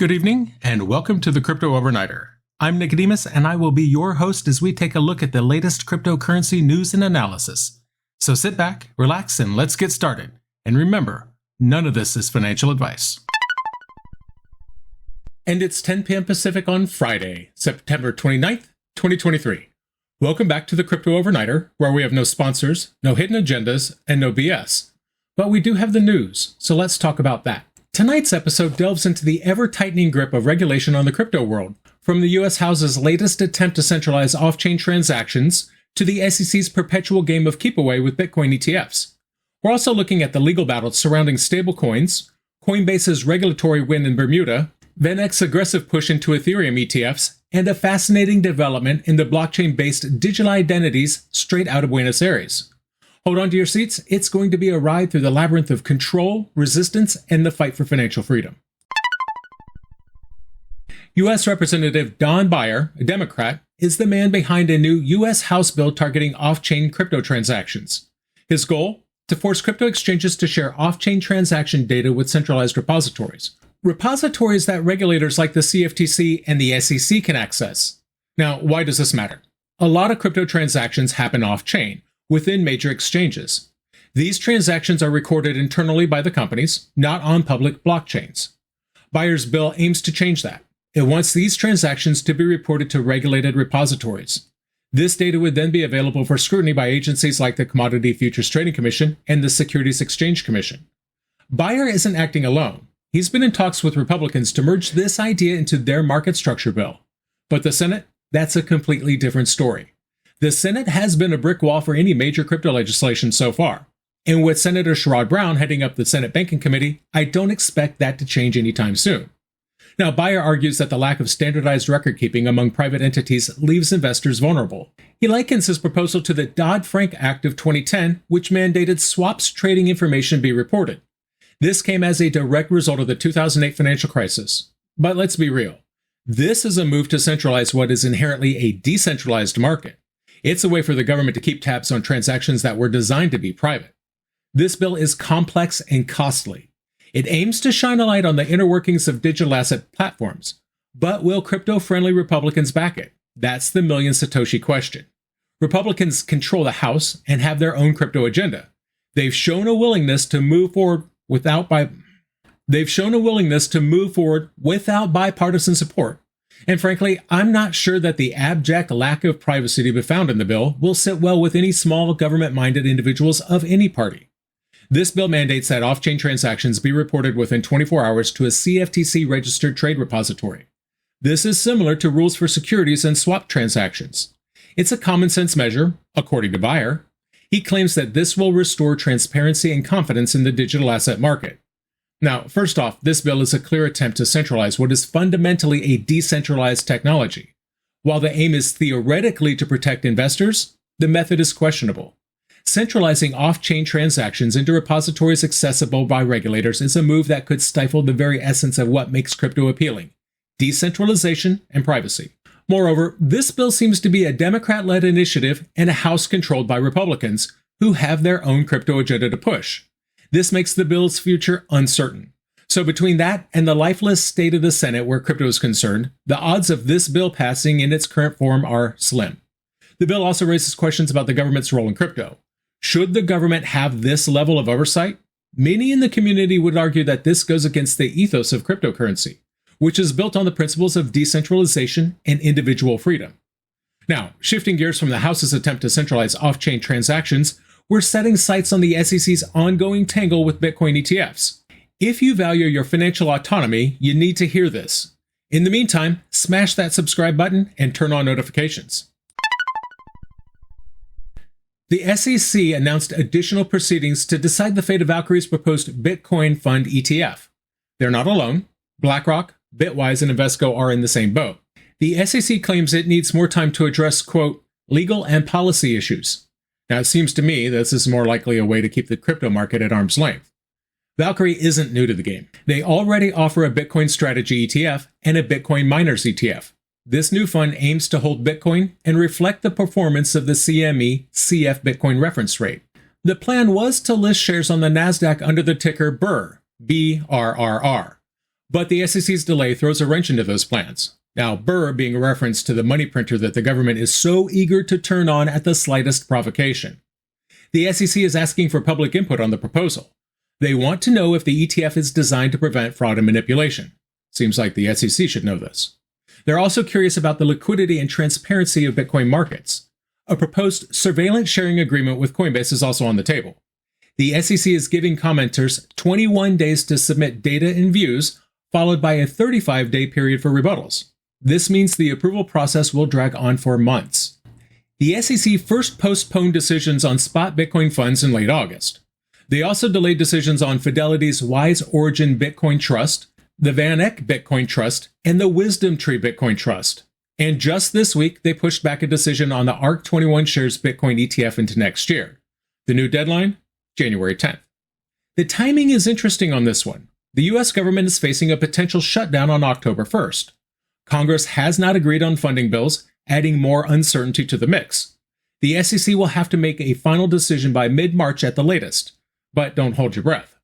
Good evening, and welcome to the Crypto Overnighter. I'm Nicodemus, and I will be your host as we take a look at the latest cryptocurrency news and analysis. So sit back, relax, and let's get started. And remember, none of this is financial advice. And it's 10 p.m. Pacific on Friday, September 29th, 2023. Welcome back to the Crypto Overnighter, where we have no sponsors, no hidden agendas, and no BS. But we do have the news, so let's talk about that. Tonight's episode delves into the ever-tightening grip of regulation on the crypto world, from the U.S. House's latest attempt to centralize off-chain transactions to the SEC's perpetual game of keep away with Bitcoin ETFs. We're also looking at the legal battles surrounding stablecoins, Coinbase's regulatory win in Bermuda, VanEck's aggressive push into Ethereum ETFs, and a fascinating development in the blockchain-based digital identities straight out of Buenos Aires. Hold on to your seats, it's going to be a ride through the labyrinth of control, resistance, and the fight for financial freedom. U.S. Representative Don Beyer, a Democrat, is the man behind a new U.S. House bill targeting off-chain crypto transactions. His goal? To force crypto exchanges to share off-chain transaction data with centralized repositories. Repositories that regulators like the CFTC and the SEC can access. Now, why does this matter? A lot of crypto transactions happen off-chain, within major exchanges. These transactions are recorded internally by the companies, not on public blockchains. Beyer's bill aims to change that. It wants these transactions to be reported to regulated repositories. This data would then be available for scrutiny by agencies like the Commodity Futures Trading Commission and the Securities Exchange Commission. Beyer isn't acting alone. He's been in talks with Republicans to merge this idea into their market structure bill. But the Senate? That's a completely different story. The Senate has been a brick wall for any major crypto legislation so far. And with Senator Sherrod Brown heading up the Senate Banking Committee, I don't expect that to change anytime soon. Now, Beyer argues that the lack of standardized record-keeping among private entities leaves investors vulnerable. He likens his proposal to the Dodd-Frank Act of 2010, which mandated swaps trading information be reported. This came as a direct result of the 2008 financial crisis. But let's be real. This is a move to centralize what is inherently a decentralized market. It's a way for the government to keep tabs on transactions that were designed to be private. This bill is complex and costly. It aims to shine a light on the inner workings of digital asset platforms. But will crypto-friendly Republicans back it? That's the million Satoshi question. Republicans control the House and have their own crypto agenda. They've shown a willingness to move forward without bipartisan support. And frankly, I'm not sure that the abject lack of privacy to be found in the bill will sit well with any small government-minded individuals of any party. This bill mandates that off-chain transactions be reported within 24 hours to a CFTC-registered trade repository. This is similar to rules for securities and swap transactions. It's a common-sense measure, according to Beyer. He claims that this will restore transparency and confidence in the digital asset market. Now, first off, this bill is a clear attempt to centralize what is fundamentally a decentralized technology. While the aim is theoretically to protect investors, the method is questionable. Centralizing off-chain transactions into repositories accessible by regulators is a move that could stifle the very essence of what makes crypto appealing: decentralization and privacy. Moreover, this bill seems to be a Democrat-led initiative and a House controlled by Republicans who have their own crypto agenda to push. This makes the bill's future uncertain. So between that and the lifeless state of the Senate where crypto is concerned, the odds of this bill passing in its current form are slim. The bill also raises questions about the government's role in crypto. Should the government have this level of oversight? Many in the community would argue that this goes against the ethos of cryptocurrency, which is built on the principles of decentralization and individual freedom. Now, shifting gears from the House's attempt to centralize off-chain transactions, we're setting sights on the SEC's ongoing tangle with Bitcoin ETFs. If you value your financial autonomy, you need to hear this. In the meantime, smash that subscribe button and turn on notifications. The SEC announced additional proceedings to decide the fate of Valkyrie's proposed Bitcoin Fund ETF. They're not alone. BlackRock, Bitwise, and Invesco are in the same boat. The SEC claims it needs more time to address, quote, legal and policy issues. Now, it seems to me this is more likely a way to keep the crypto market at arm's length. Valkyrie isn't new to the game. They already offer a Bitcoin strategy ETF and a Bitcoin miners ETF. This new fund aims to hold Bitcoin and reflect the performance of the CME CF Bitcoin reference rate. The plan was to list shares on the NASDAQ under the ticker BRR, BRRR. But the SEC's delay throws a wrench into those plans. Now, Beyer being a reference to the money printer that the government is so eager to turn on at the slightest provocation. The SEC is asking for public input on the proposal. They want to know if the ETF is designed to prevent fraud and manipulation. Seems like the SEC should know this. They're also curious about the liquidity and transparency of Bitcoin markets. A proposed surveillance sharing agreement with Coinbase is also on the table. The SEC is giving commenters 21 days to submit data and views, followed by a 35-day period for rebuttals. This means the approval process will drag on for months. The SEC first postponed decisions on spot Bitcoin funds in late August. They also delayed decisions on Fidelity's Wise Origin Bitcoin Trust, the Van Eck Bitcoin Trust, and the Wisdom Tree Bitcoin Trust. And just this week, they pushed back a decision on the ARC21 shares Bitcoin ETF into next year. The new deadline? January 10th. The timing is interesting on this one. The US government is facing a potential shutdown on October 1st. Congress has not agreed on funding bills, adding more uncertainty to the mix. The SEC will have to make a final decision by mid-March at the latest. But don't hold your breath.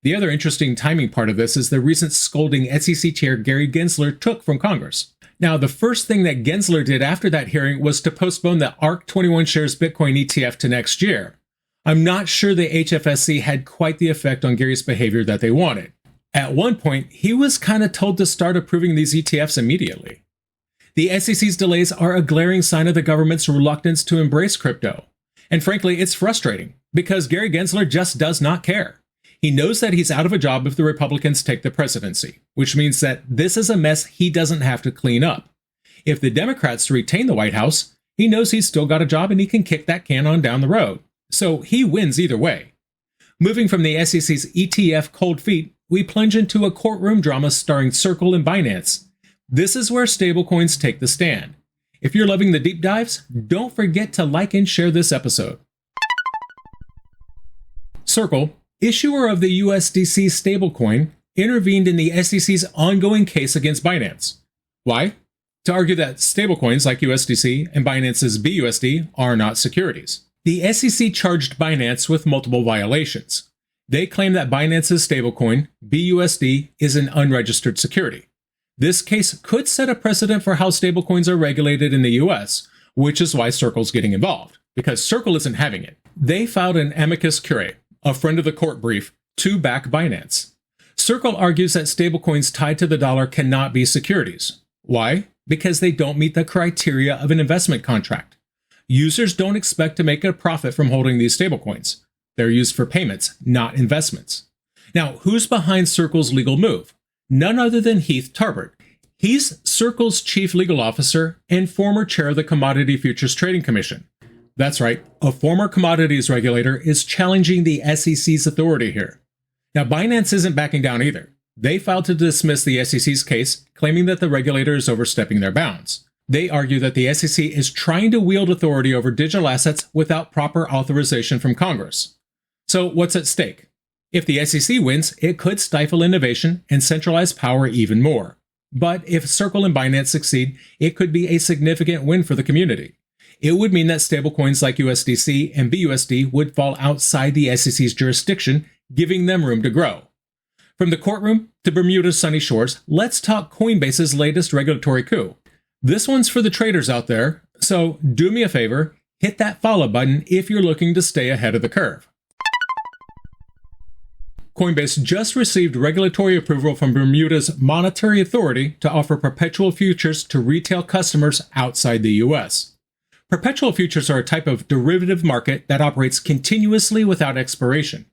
The other interesting timing part of this is the recent scolding SEC Chair Gary Gensler took from Congress. Now, the first thing that Gensler did after that hearing was to postpone the ARC21 shares Bitcoin ETF to next year. I'm not sure the HFSC had quite the effect on Gary's behavior that they wanted. At one point, he was kind of told to start approving these ETFs immediately. The SEC's delays are a glaring sign of the government's reluctance to embrace crypto. And frankly, it's frustrating, because Gary Gensler just does not care. He knows that he's out of a job if the Republicans take the presidency, which means that this is a mess he doesn't have to clean up. If the Democrats retain the White House, he knows he's still got a job and he can kick that can on down the road. So he wins either way. Moving from the SEC's ETF cold feet, we plunge into a courtroom drama starring Circle and Binance. This is where stablecoins take the stand. If you're loving the deep dives, don't forget to like and share this episode. Circle, issuer of the USDC stablecoin, intervened in the SEC's ongoing case against Binance. Why? To argue that stablecoins like USDC and Binance's BUSD are not securities. The SEC charged Binance with multiple violations. They claim that Binance's stablecoin, BUSD, is an unregistered security. This case could set a precedent for how stablecoins are regulated in the US, which is why Circle's getting involved, because Circle isn't having it. They filed an amicus curiae, a friend of the court brief, to back Binance. Circle argues that stablecoins tied to the dollar cannot be securities. Why? Because they don't meet the criteria of an investment contract. Users don't expect to make a profit from holding these stablecoins. They're used for payments, not investments. Now, who's behind Circle's legal move? None other than Heath Tarbert. He's Circle's chief legal officer and former chair of the Commodity Futures Trading Commission. That's right, a former commodities regulator is challenging the SEC's authority here. Now, Binance isn't backing down either. They filed to dismiss the SEC's case, claiming that the regulator is overstepping their bounds. They argue that the SEC is trying to wield authority over digital assets without proper authorization from Congress. So what's at stake? If the SEC wins, it could stifle innovation and centralize power even more. But if Circle and Binance succeed, it could be a significant win for the community. It would mean that stablecoins like USDC and BUSD would fall outside the SEC's jurisdiction, giving them room to grow. From the courtroom to Bermuda's sunny shores, let's talk Coinbase's latest regulatory coup. This one's for the traders out there, so do me a favor, hit that follow button if you're looking to stay ahead of the curve. Coinbase just received regulatory approval from Bermuda's monetary authority to offer perpetual futures to retail customers outside the US. Perpetual futures are a type of derivative market that operates continuously without expiration.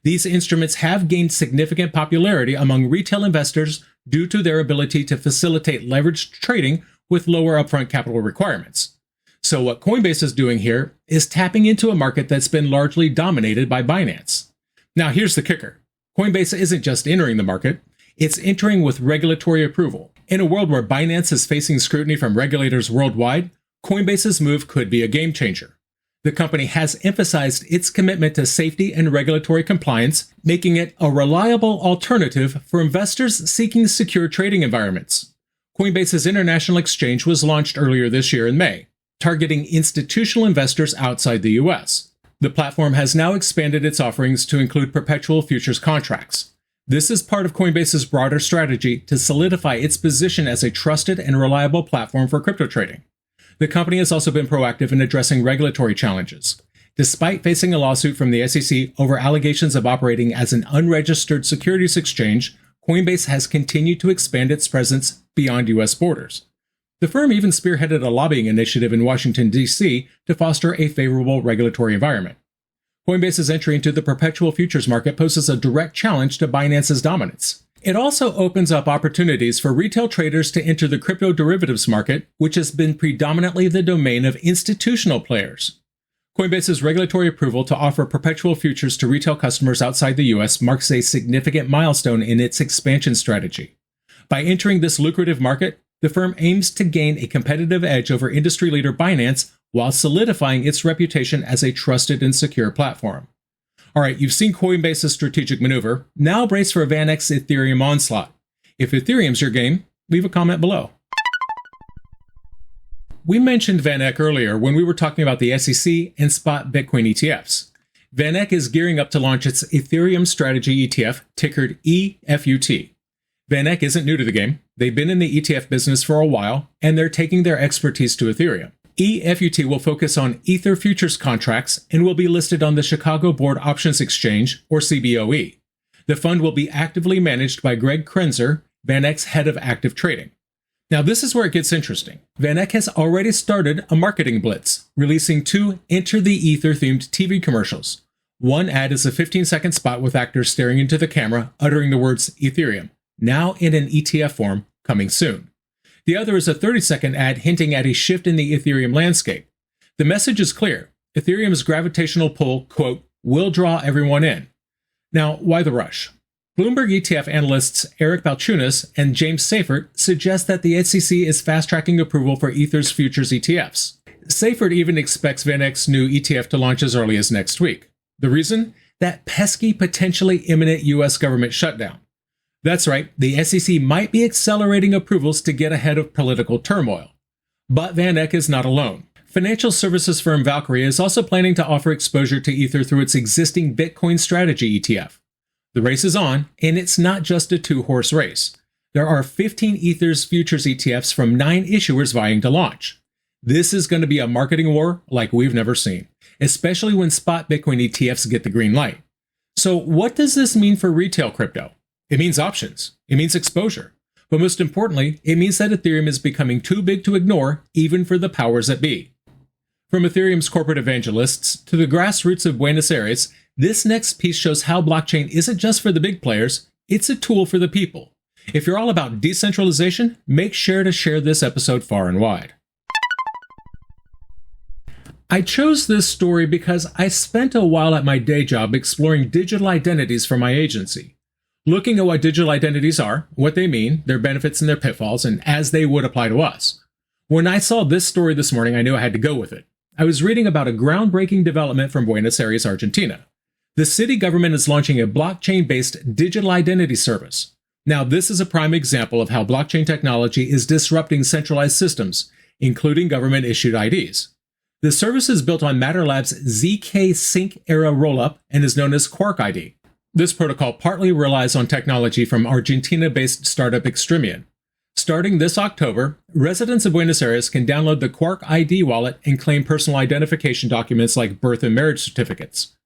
These instruments have gained significant popularity among retail investors due to their ability to facilitate leveraged trading with lower upfront capital requirements. So what Coinbase is doing here is tapping into a market that's been largely dominated by Binance. Now here's the kicker. Coinbase isn't just entering the market, it's entering with regulatory approval. In a world where Binance is facing scrutiny from regulators worldwide, Coinbase's move could be a game changer. The company has emphasized its commitment to safety and regulatory compliance, making it a reliable alternative for investors seeking secure trading environments. Coinbase's international exchange was launched earlier this year in May, targeting institutional investors outside the US. The platform has now expanded its offerings to include perpetual futures contracts. This is part of Coinbase's broader strategy to solidify its position as a trusted and reliable platform for crypto trading. The company has also been proactive in addressing regulatory challenges. Despite facing a lawsuit from the SEC over allegations of operating as an unregistered securities exchange, Coinbase has continued to expand its presence beyond U.S. borders. The firm even spearheaded a lobbying initiative in Washington, D.C. to foster a favorable regulatory environment. Coinbase's entry into the perpetual futures market poses a direct challenge to Binance's dominance. It also opens up opportunities for retail traders to enter the crypto derivatives market, which has been predominantly the domain of institutional players. Coinbase's regulatory approval to offer perpetual futures to retail customers outside the U.S. marks a significant milestone in its expansion strategy. By entering this lucrative market, the firm aims to gain a competitive edge over industry leader Binance while solidifying its reputation as a trusted and secure platform. All right, you've seen Coinbase's strategic maneuver. Now brace for VanEck's Ethereum onslaught. If Ethereum's your game, leave a comment below. We mentioned VanEck earlier when we were talking about the SEC and spot Bitcoin ETFs. VanEck is gearing up to launch its Ethereum Strategy ETF, tickered EFUT. VanEck isn't new to the game. They've been in the ETF business for a while, and they're taking their expertise to Ethereum. EFUT will focus on Ether futures contracts and will be listed on the Chicago Board Options Exchange, or CBOE. The fund will be actively managed by Greg Krenzer, VanEck's head of active trading. Now, this is where it gets interesting. VanEck has already started a marketing blitz, releasing 2 Enter the Ether themed TV commercials. One ad is a 15-second spot with actors staring into the camera, uttering the words Ethereum, now in an ETF form, coming soon. The other is a 30-second ad hinting at a shift in the Ethereum landscape. The message is clear. Ethereum's gravitational pull, quote, will draw everyone in. Now, why the rush? Bloomberg ETF analysts Eric Balchunas and James Seyffert suggest that the SEC is fast-tracking approval for Ether's futures ETFs. Seyffert even expects VanEck's new ETF to launch as early as next week. The reason? That pesky, potentially imminent U.S. government shutdown. That's right, the SEC might be accelerating approvals to get ahead of political turmoil. But VanEck is not alone. Financial services firm Valkyrie is also planning to offer exposure to Ether through its existing Bitcoin Strategy ETF. The race is on, and it's not just a 2-horse race. There are 15 Ether's futures ETFs from 9 issuers vying to launch. This is going to be a marketing war like we've never seen, especially when spot Bitcoin ETFs get the green light. So what does this mean for retail crypto? It means options. It means exposure. But most importantly, it means that Ethereum is becoming too big to ignore, even for the powers that be. From Ethereum's corporate evangelists to the grassroots of Buenos Aires, this next piece shows how blockchain isn't just for the big players, it's a tool for the people. If you're all about decentralization, make sure to share this episode far and wide. I chose this story because I spent a while at my day job exploring digital identities for my agency. Looking at what digital identities are, what they mean, their benefits and their pitfalls, and as they would apply to us. When I saw this story this morning, I knew I had to go with it. I was reading about a groundbreaking development from Buenos Aires, Argentina. The city government is launching a blockchain-based digital identity service. Now, this is a prime example of how blockchain technology is disrupting centralized systems, including government-issued IDs. The service is built on Matter Labs' ZK Sync era rollup and is known as Quark ID. This protocol partly relies on technology from Argentina-based startup Extremian. Starting this October, residents of Buenos Aires can download the Quark ID wallet and claim personal identification documents like birth and marriage certificates.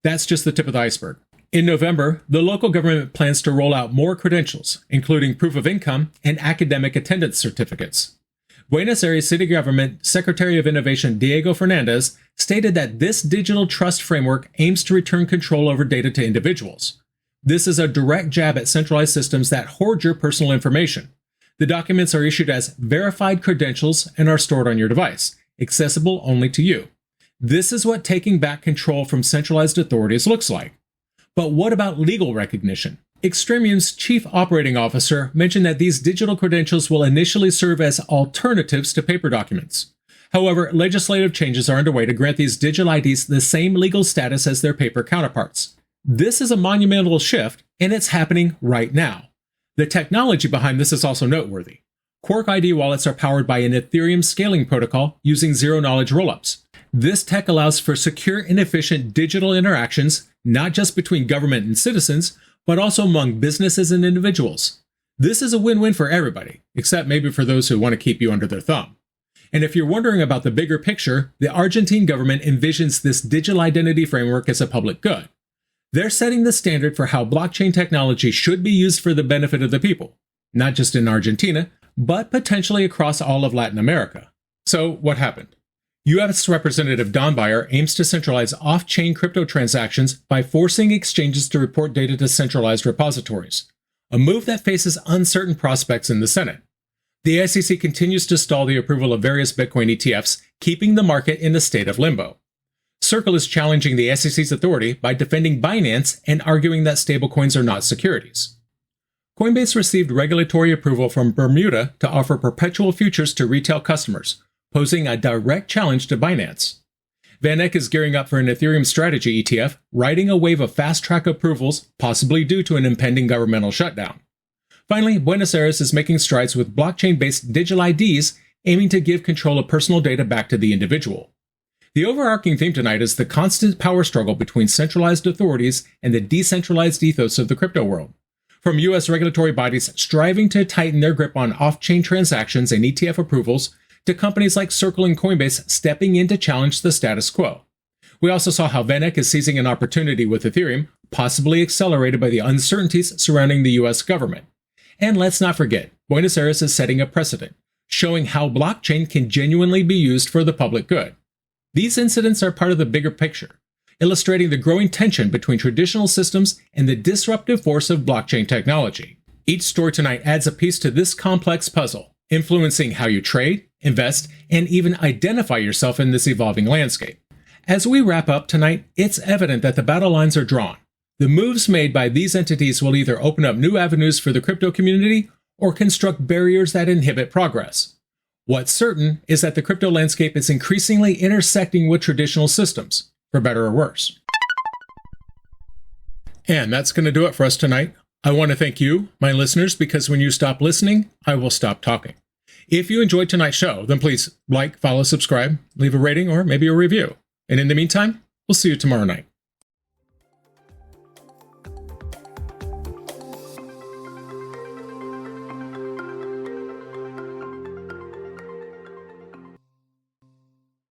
That's just the tip of the iceberg. In November, the local government plans to roll out more credentials, including proof of income and academic attendance certificates. Buenos Aires City Government Secretary of Innovation Diego Fernandez stated that this digital trust framework aims to return control over data to individuals. This is a direct jab at centralized systems that hoard your personal information. The documents are issued as verified credentials and are stored on your device, accessible only to you. This is what taking back control from centralized authorities looks like. But what about legal recognition? Extremium's chief operating officer mentioned that these digital credentials will initially serve as alternatives to paper documents. However, legislative changes are underway to grant these digital IDs the same legal status as their paper counterparts. This is a monumental shift, and it's happening right now. The technology behind this is also noteworthy. Quark ID wallets are powered by an Ethereum scaling protocol using zero-knowledge rollups. This tech allows for secure and efficient digital interactions, not just between government and citizens, but also among businesses and individuals. This is a win-win for everybody, except maybe for those who want to keep you under their thumb. And if you're wondering about the bigger picture, the Argentine government envisions this digital identity framework as a public good. They're setting the standard for how blockchain technology should be used for the benefit of the people, not just in Argentina, but potentially across all of Latin America. So what happened? U.S. Representative Don Beyer aims to centralize off-chain crypto transactions by forcing exchanges to report data to centralized repositories, a move that faces uncertain prospects in the Senate. The SEC continues to stall the approval of various Bitcoin ETFs, keeping the market in a state of limbo. Circle is challenging the SEC's authority by defending Binance and arguing that stablecoins are not securities. Coinbase received regulatory approval from Bermuda to offer perpetual futures to retail customers, posing a direct challenge to Binance. VanEck is gearing up for an Ethereum strategy ETF, riding a wave of fast-track approvals, possibly due to an impending governmental shutdown. Finally, Buenos Aires is making strides with blockchain-based digital IDs, aiming to give control of personal data back to the individual. The overarching theme tonight is the constant power struggle between centralized authorities and the decentralized ethos of the crypto world. From U.S. regulatory bodies striving to tighten their grip on off-chain transactions and ETF approvals, to companies like Circle and Coinbase stepping in to challenge the status quo. We also saw how VanEck is seizing an opportunity with Ethereum, possibly accelerated by the uncertainties surrounding the U.S. government. And let's not forget, Buenos Aires is setting a precedent, showing how blockchain can genuinely be used for the public good. These incidents are part of the bigger picture, illustrating the growing tension between traditional systems and the disruptive force of blockchain technology. Each story tonight adds a piece to this complex puzzle, influencing how you trade, invest, and even identify yourself in this evolving landscape. As we wrap up tonight, it's evident that the battle lines are drawn. The moves made by these entities will either open up new avenues for the crypto community or construct barriers that inhibit progress. What's certain is that the crypto landscape is increasingly intersecting with traditional systems, for better or worse. And that's going to do it for us tonight. I want to thank you, my listeners, because when you stop listening, I will stop talking. If you enjoyed tonight's show, then please like, follow, subscribe, leave a rating, or maybe a review. And in the meantime, we'll see you tomorrow night.